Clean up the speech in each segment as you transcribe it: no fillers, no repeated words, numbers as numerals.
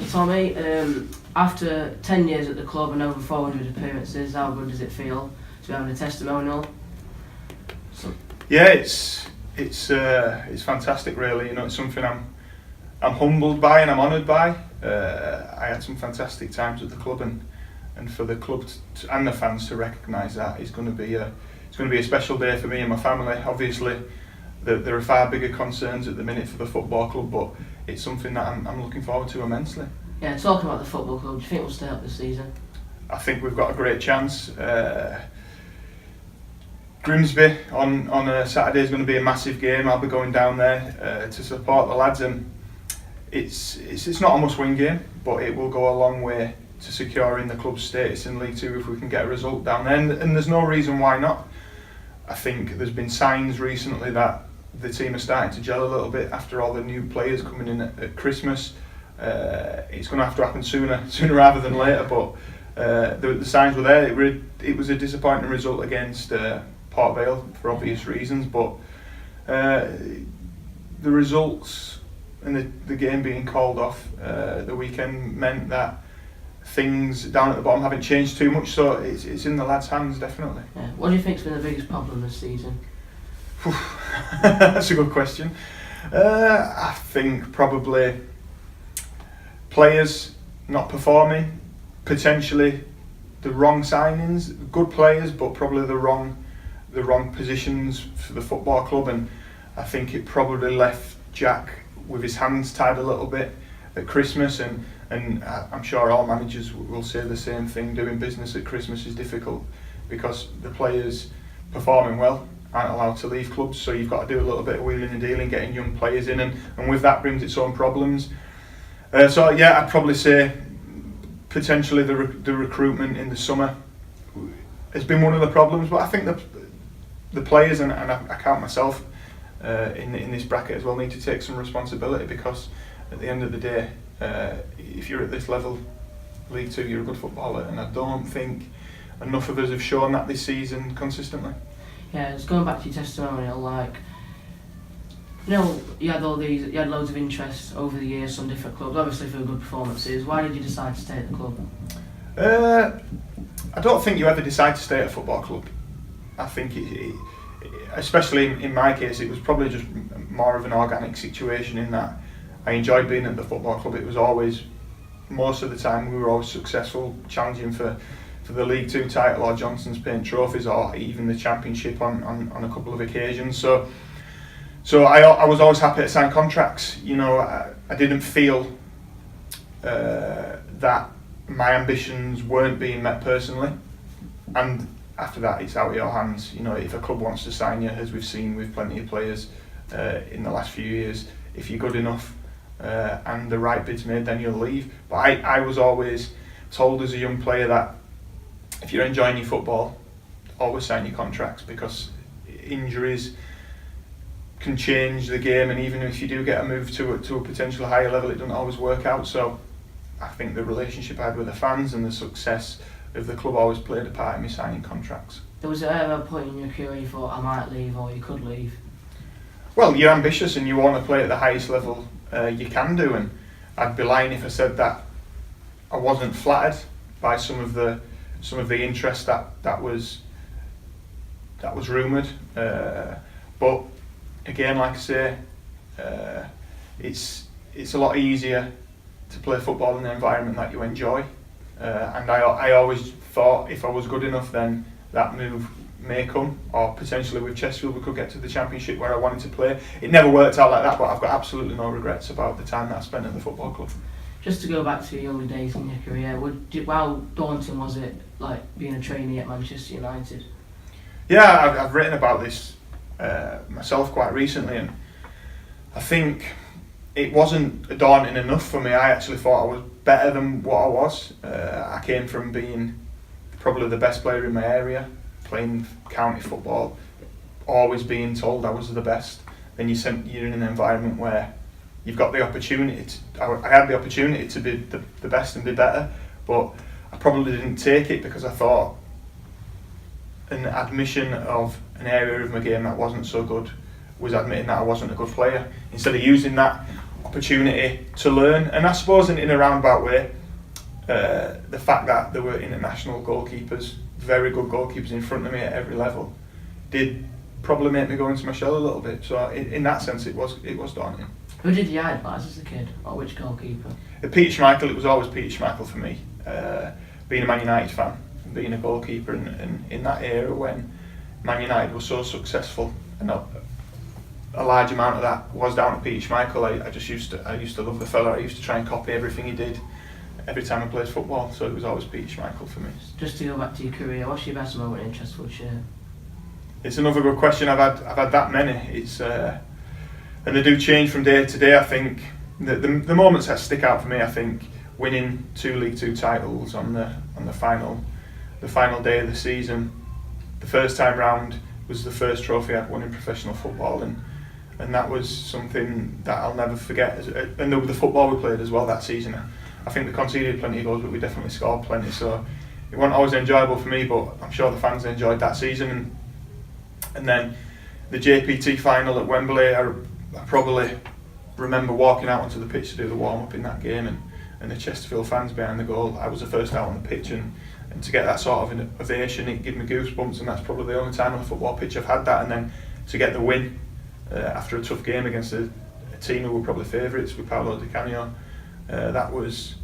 Tommy, after 10 years at the club and over 400 appearances, how good does it feel to be having a testimonial? Yeah, it's fantastic, really. You know, it's something I'm humbled by and I'm honoured by. I had some fantastic times at the club, and for the club and the fans to recognise that is going to be a special day for me and my family. Obviously, there are far bigger concerns at the minute for the football club, but it's something that I'm looking forward to immensely. Yeah, talking about the football club, do you think we'll stay up this season? I think we've got a great chance. Grimsby on a Saturday is going to be a massive game. I'll be going down there to support the lads, and it's not a must-win game, but it will go a long way to securing the club's status in League Two if we can get a result down there. And there's no reason why not. I think there's been signs recently that the team are starting to gel a little bit after all the new players coming in at Christmas. It's going to have to happen sooner rather than later, but the signs were there. It was a disappointing result against Port Vale for obvious reasons, but the results and the game being called off the weekend meant that things down at the bottom haven't changed too much, so it's in the lads' hands, definitely. Yeah. What do you think's been the biggest problem this season? That's a good question. I think probably players not performing, potentially the wrong signings, good players, but probably the wrong positions for the football club, and I think it probably left Jack with his hands tied a little bit at Christmas, and I'm sure all managers will say the same thing. Doing business at Christmas is difficult because the players performing well aren't allowed to leave clubs, so you've got to do a little bit of wheeling and dealing, getting young players in, and with that brings its own problems. So yeah, I'd probably say potentially the recruitment in the summer has been one of the problems, but I think the players, and I count myself in this bracket as well, need to take some responsibility, because at the end of the day, if you're at this level, League Two, you're a good footballer, and I don't think enough of us have shown that this season consistently. Yeah, it's going back to your testimonial, like, you know, you had loads of interest over the years from different clubs, obviously for good performances. Why did you decide to stay at the club? I don't think you ever decide to stay at a football club. I think especially in my case, it was probably just more of an organic situation, in that I enjoyed being at the football club. It was always, most of the time, we were always successful, challenging for the League Two title or Johnson's Paint trophies, or even the Championship on a couple of occasions. So I was always happy to sign contracts. You know, I didn't feel that my ambitions weren't being met personally, and after that it's out of your hands. You know, if a club wants to sign you, as we've seen with plenty of players in the last few years, if you're good enough and the right bid's made, then you'll leave. But I was always told as a young player that if you're enjoying your football, always sign your contracts, because injuries can change the game, and even if you do get a move to a potential higher level, it doesn't always work out. So I think the relationship I had with the fans and the success of the club always played a part in me signing contracts. There was ever a point in your career you thought, I might leave, or you could leave? Well, you're ambitious and you want to play at the highest level you can do, and I'd be lying if I said that I wasn't flattered by some of the interest that was rumoured. But again, like I say, it's a lot easier to play football in an environment that you enjoy, and I always thought if I was good enough, then that move may come, or potentially with Chesterfield we could get to the Championship where I wanted to play. It never worked out like that, but I've got absolutely no regrets about the time that I spent at the football club. Just to go back to your early days in your career, how daunting was it, like being a trainee at Manchester United? Yeah, I've written about this myself quite recently, and I think it wasn't daunting enough for me. I actually thought I was better than what I was. I came from being probably the best player in my area, playing county football, always being told I was the best. Then you're in an environment where you've got the opportunity I had the opportunity to be the best and be better, but I probably didn't take it, because I thought an admission of an area of my game that wasn't so good was admitting that I wasn't a good player. Instead of using that opportunity to learn, and I suppose in a roundabout way, the fact that there were international goalkeepers, very good goalkeepers in front of me at every level, did probably make me go into my shell a little bit. So in that sense, it was daunting. Who did you idolise as a kid, or which goalkeeper? Peter Schmeichel. It was always Peter Schmeichel for me. Being a Man United fan, being a goalkeeper, and in that era when Man United was so successful, and a large amount of that was down to Peter Schmeichel. I used to love the fella. I used to try and copy everything he did every time I played football. So it was always Peter Schmeichel for me. Just to go back to your career, what's your best moment in Chesterfield shirt? It's another good question. I've had that many. It's and they do change from day to day. I think the moments that stick out for me, I think winning 2 League Two titles on the final day of the season. The first time round was the first trophy I'd won in professional football, and that was something that I'll never forget. And the football we played as well that season. I think we conceded plenty of goals, but we definitely scored plenty. So it wasn't always enjoyable for me, but I'm sure the fans enjoyed that season. And then the JPT final at Wembley, I probably remember walking out onto the pitch to do the warm-up in that game, and the Chesterfield fans behind the goal. I was the first out on the pitch, and to get that sort of ovation, it gave me goosebumps, and that's probably the only time on a football pitch I've had that. And then to get the win after a tough game against a team who were probably favourites with Paolo Di Canio, that was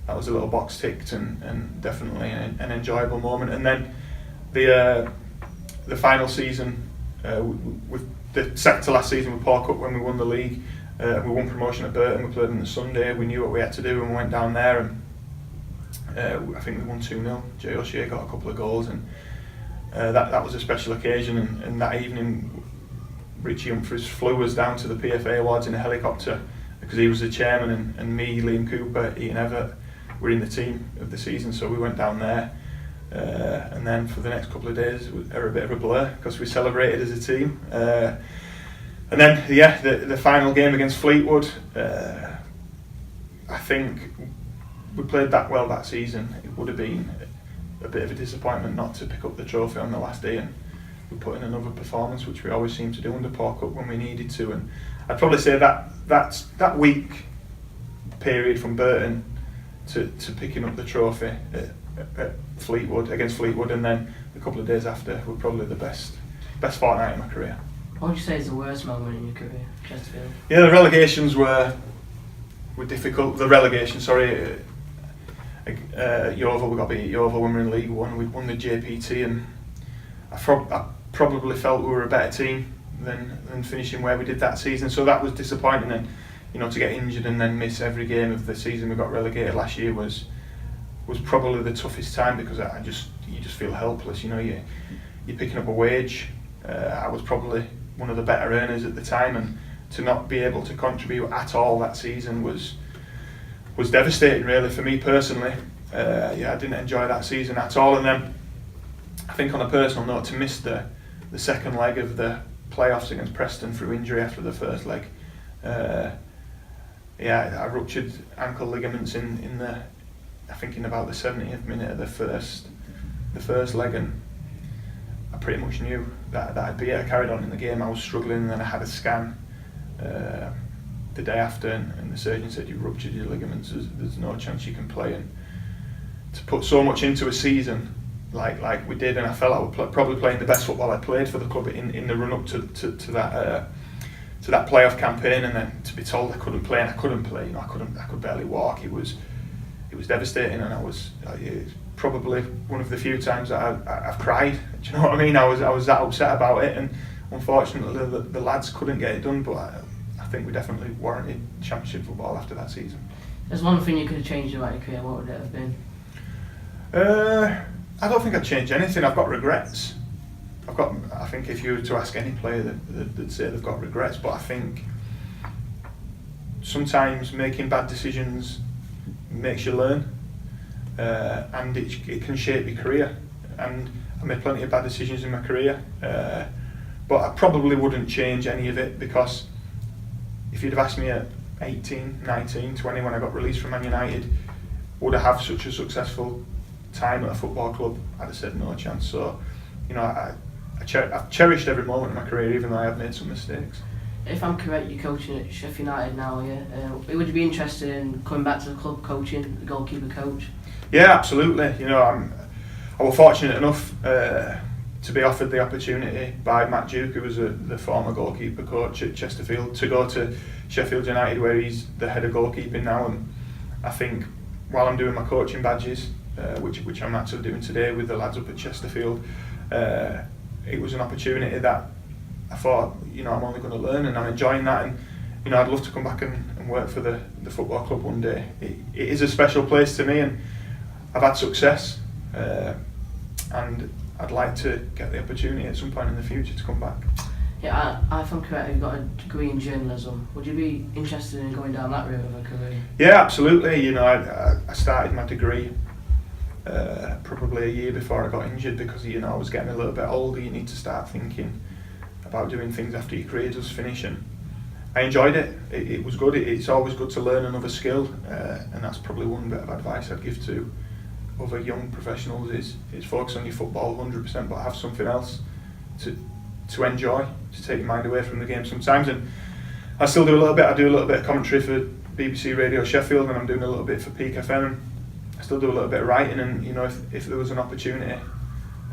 a little box ticked, and definitely an enjoyable moment. And then the final season, with the second to last season with Paul Cup, when we won the league, we won promotion at Burton. We played on the Sunday. We knew what we had to do, and we went down there, and I think we won 2-0. Jay O'Shea got a couple of goals, and that was a special occasion. And that evening, Richie Humphries flew us down to the PFA Awards in a helicopter, because he was the chairman, and me, Liam Cooper, Ian Everett were in the team of the season. So we went down there, and then for the next couple of days were a bit of a blur, because we celebrated as a team. And then the final game against Fleetwood, I think we played that well that season. It would have been a bit of a disappointment not to pick up the trophy on the last day, and we put in another performance, which we always seem to do under Paul Cup when we needed to. And I'd probably say that week period from Burton to picking up the trophy at Fleetwood, against Fleetwood, and then a couple of days after, were probably the best fortnight in my career. What would you say is the worst moment in your career, Chesterfield? Yeah, the relegations were difficult. The relegation, Yeovil, we got beat at Yeovil when we were in League One. We'd won the JPT, and I probably felt we were a better team than finishing where we did that season. So that was disappointing, and to get injured and then miss every game of the season we got relegated last year was probably the toughest time, because you just feel helpless. You're picking up a wage. I was probably one of the better earners at the time, and to not be able to contribute at all that season was devastating, really, for me personally. I didn't enjoy that season at all. And then I think, on a personal note, to miss the second leg of the playoffs against Preston through injury after the first leg. I ruptured ankle ligaments in about the 70th minute of the first leg, and I pretty much knew that I'd be it. I carried on in the game. I was struggling, and then I had a scan the day after, and the surgeon said, "You've ruptured your ligaments. There's no chance you can play." And to put so much into a season like we did, and I felt I was probably playing the best football I played for the club in the run up to that playoff campaign, and then to be told I couldn't play, and I couldn't play. I could barely walk. It was devastating, and it's probably one of the few times that I've cried. Do you know what I mean? I was that upset about it, and unfortunately the lads couldn't get it done. But I think we definitely warranted championship football after that season. There's one thing you could have changed about your career. What would it have been? I don't think I'd change anything. I've got regrets. I think if you were to ask any player, they'd say they've got regrets. But I think sometimes making bad decisions makes you learn, and it can shape your career. And I made plenty of bad decisions in my career, but I probably wouldn't change any of it, because if you'd have asked me at 18, 19, 20 when I got released from Man United, would I have such a successful time at a football club, I'd have said no chance. So I've cherished every moment of my career, even though I have made some mistakes. if I'm correct, you're coaching at Sheffield United now, yeah? Would you be interested in coming back to the club coaching, the goalkeeper coach? Yeah, absolutely. You know, I was fortunate enough to be offered the opportunity by Matt Duke, who was the former goalkeeper coach at Chesterfield, to go to Sheffield United, where he's the head of goalkeeping now. And I think while I'm doing my coaching badges, which I'm actually doing today with the lads up at Chesterfield, it was an opportunity that I thought, you know, I'm only going to learn, and I'm enjoying that. And you know, I'd love to come back and work for the football club one day. It is a special place to me, and I've had success, and I'd like to get the opportunity at some point in the future to come back. Yeah, if I'm correct, you've got a degree in journalism. Would you be interested in going down that route of a career? Yeah, absolutely. You know, I started my degree probably a year before I got injured, because you know I was getting a little bit older. You need to start thinking about doing things after your career does finish, and I enjoyed it. It was good. It's always good to learn another skill, and that's probably one bit of advice I'd give to other young professionals is focus on your football 100%, but have something else to enjoy, to take your mind away from the game sometimes. And I still do a little bit. I do a little bit of commentary for BBC Radio Sheffield, and I'm doing a little bit for Peak FM. And I still do a little bit of writing, and you know, if there was an opportunity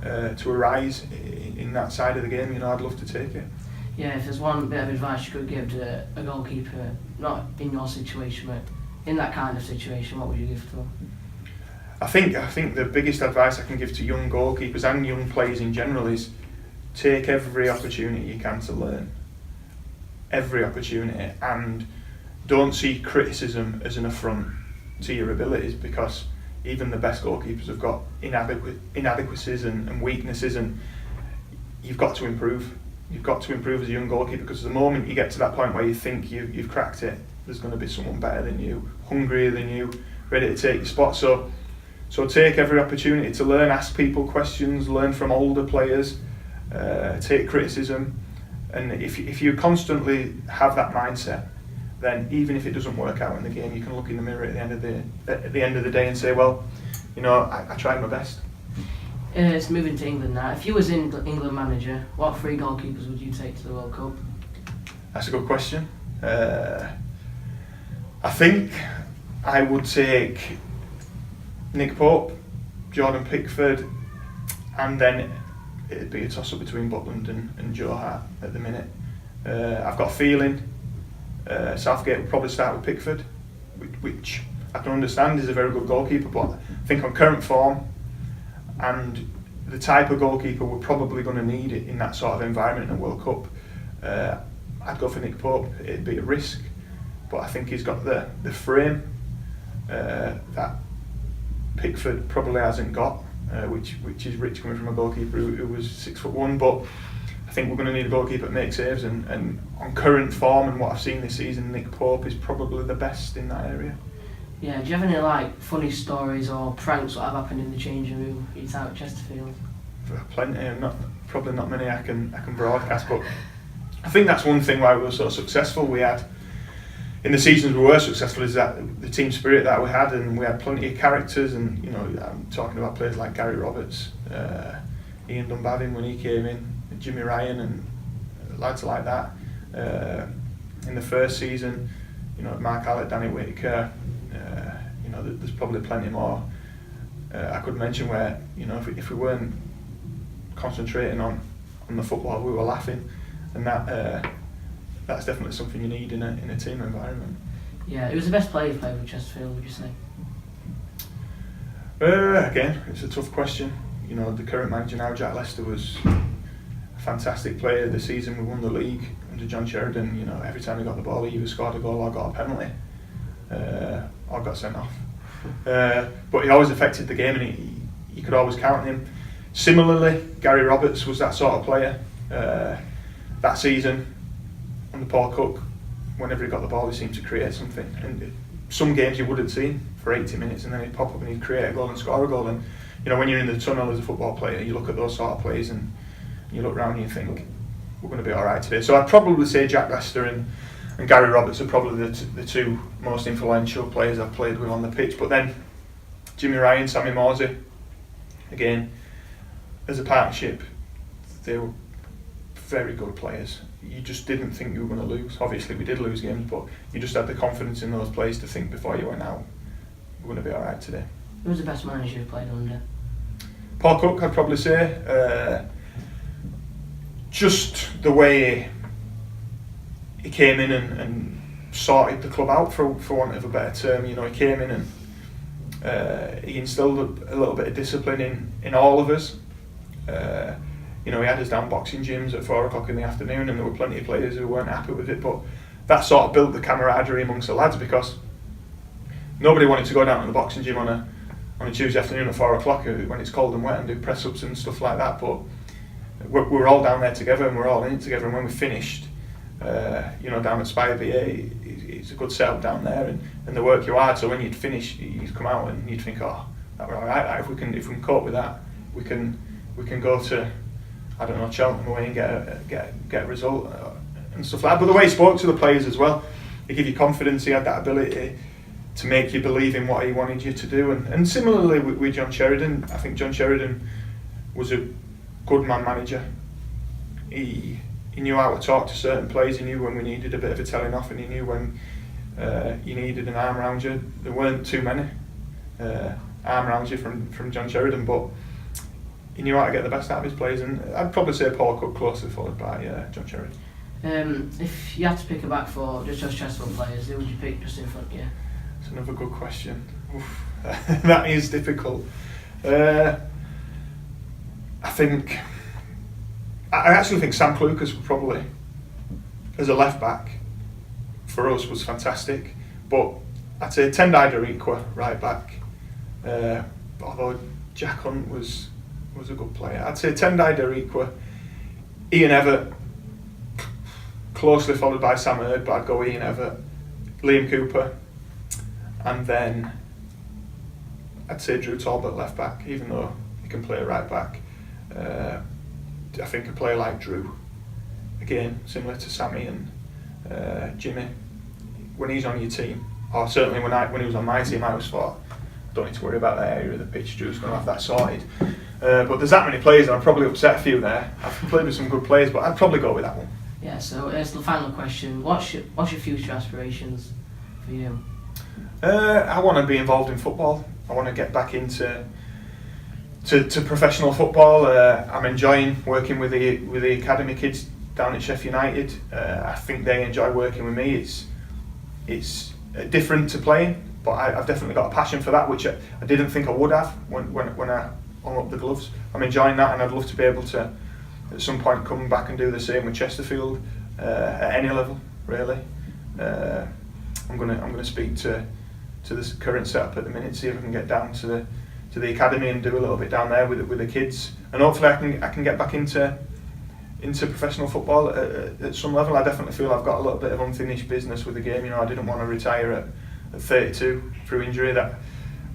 to arise in that side of the game, you know, I'd love to take it. Yeah, if there's one bit of advice you could give to a goalkeeper, not in your situation, but in that kind of situation, what would you give to them? I think the biggest advice I can give to young goalkeepers and young players in general is take every opportunity you can to learn. Every opportunity, and don't see criticism as an affront to your abilities, because even the best goalkeepers have got inadequacies and weaknesses, and you've got to improve. You've got to improve as a young goalkeeper, because the moment you get to that point where you think you've cracked it, there's going to be someone better than you, hungrier than you, ready to take your spot. So take every opportunity to learn, ask people questions, learn from older players, take criticism, and if you constantly have that mindset, then even if it doesn't work out in the game, you can look in the mirror at the end of the day and say, well, you know, I tried my best. It's moving to England now. If you was England manager, what 3 goalkeepers would you take to the World Cup? That's a good question. I think I would take Nick Pope, Jordan Pickford, and then it'd be a toss-up between Butland and Joe Hart at the minute. I've got a feeling Southgate will probably start with Pickford, which I can understand is a very good goalkeeper, but I think on current form and the type of goalkeeper we're probably going to need it in that sort of environment in the World Cup, I'd go for Nick Pope. It'd be a risk, but I think he's got the frame that Pickford probably hasn't got, which is rich coming from a goalkeeper who was 6'1", but I think we're going to need a goalkeeper that makes saves, and on current form and what I've seen this season, Nick Pope is probably the best in that area. Yeah, do you have any like funny stories or pranks that have happened in the changing room your time at Chesterfield? Plenty, and probably not many I can broadcast, but I think that's one thing why we were so successful. We had, in the seasons we were successful, is that the team spirit that we had, and we had plenty of characters, and you know, I'm talking about players like Gary Roberts, Ian Dunbavin when he came in, Jimmy Ryan, and lads like that. In the first season, you know, Mark Allett, Danny Whitaker, you know, there's probably plenty more I could mention where, you know, if we weren't concentrating on the football, we were laughing, and that's definitely something you need in a team environment. Yeah, who was the best player you played with Chesterfield, would you say? Again, it's a tough question. You know, the current manager now, Jack Lester, was a fantastic player. The season we won the league under John Sheridan, you know, every time he got the ball, he either scored a goal or got a penalty, or got sent off. But he always affected the game, and you could always count on him. Similarly, Gary Roberts was that sort of player. That season, under Paul Cook, whenever he got the ball, he seemed to create something. And some games you wouldn't see him for 80 minutes, and then he'd pop up and he'd create a goal and score a goal. And you know, when you're in the tunnel as a football player, you look at those sort of plays and you look around and you think, we're going to be all right today. So I'd probably say Jack Lester and Gary Roberts are probably the two most influential players I've played with on the pitch. But then Jimmy Ryan, Sammy Morsey, again, as a partnership, they were very good players. you just didn't think you were going to lose. Obviously we did lose games, but you just had the confidence in those players to think before you went out, we're going to be alright today. Who was the best manager you've played under? Paul Cook, I'd probably say. Just the way he came in and sorted the club out, for want of a better term. You know, he came in and he instilled a little bit of discipline in all of us. You know, he had us down boxing gyms at 4 o'clock in the afternoon, and there were plenty of players who weren't happy with it, but that sort of built the camaraderie amongst the lads, because nobody wanted to go down to the boxing gym on a Tuesday afternoon at 4 o'clock when it's cold and wet and do press-ups and stuff like that. But we're all down there together, and we're all in it together. And when we finished, you know, down at Spire, it's a good setup down there, and they work you hard. So when you'd finish, you'd come out and you'd think, oh, that were all right. If we can cope with that, we can go to, I don't know, Cheltenham away and get a result and stuff like that. But the way he spoke to the players as well, he gave you confidence. He had that ability to make you believe in what he wanted you to do. And similarly with John Sheridan, I think John Sheridan was a good man manager. He knew how to talk to certain players. He knew when we needed a bit of a telling off, and he knew when you needed an arm around you. There weren't too many arm around you from John Sheridan, but he knew how to get the best out of his players. And I'd probably say Paul Cook closely followed by John Sheridan. If you had to pick a back four, just those Chesterfield players, who would you pick just in front of you? It's another good question. Oof. That is difficult. I actually think Sam Clucas would probably, as a left back, for us was fantastic. But I'd say Tendai Dariqua, right back. Although Jack Hunt was a good player. I'd say Tendai Dariqua, Ian Evatt, closely followed by Sam Hurd, but I'd go Ian Evatt, Liam Cooper, and then I'd say Drew Talbot left back, even though he can play right back. I think a player like Drew, again similar to Sammy and Jimmy, when he's on your team, or certainly when he was on my team, I always thought, don't need to worry about that area of the pitch, Drew's going to have that sorted. But there's that many players, and I'd probably upset a few there. I've played with some good players, but I'd probably go with that one. Yeah, so it's the final question. What's your future aspirations for you? I want to be involved in football. I want to get back into professional football. I'm enjoying working with the academy kids down at Sheffield United. I think they enjoy working with me. It's different to playing, but I've definitely got a passion for that, which I didn't think I would have when I hung up the gloves. I'm enjoying that, and I'd love to be able to at some point come back and do the same with Chesterfield at any level, really. I'm gonna speak to this current setup at the minute, see if I can get down to the academy and do a little bit down there with the kids, and hopefully I can get back into professional football at some level. I definitely feel I've got a little bit of unfinished business with the game. You know, I didn't want to retire at 32 through injury. That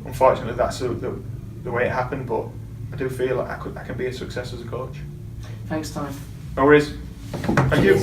unfortunately that's the way it happened, but I do feel like I can be a success as a coach. Thanks, Tommy. No worries. Thank you.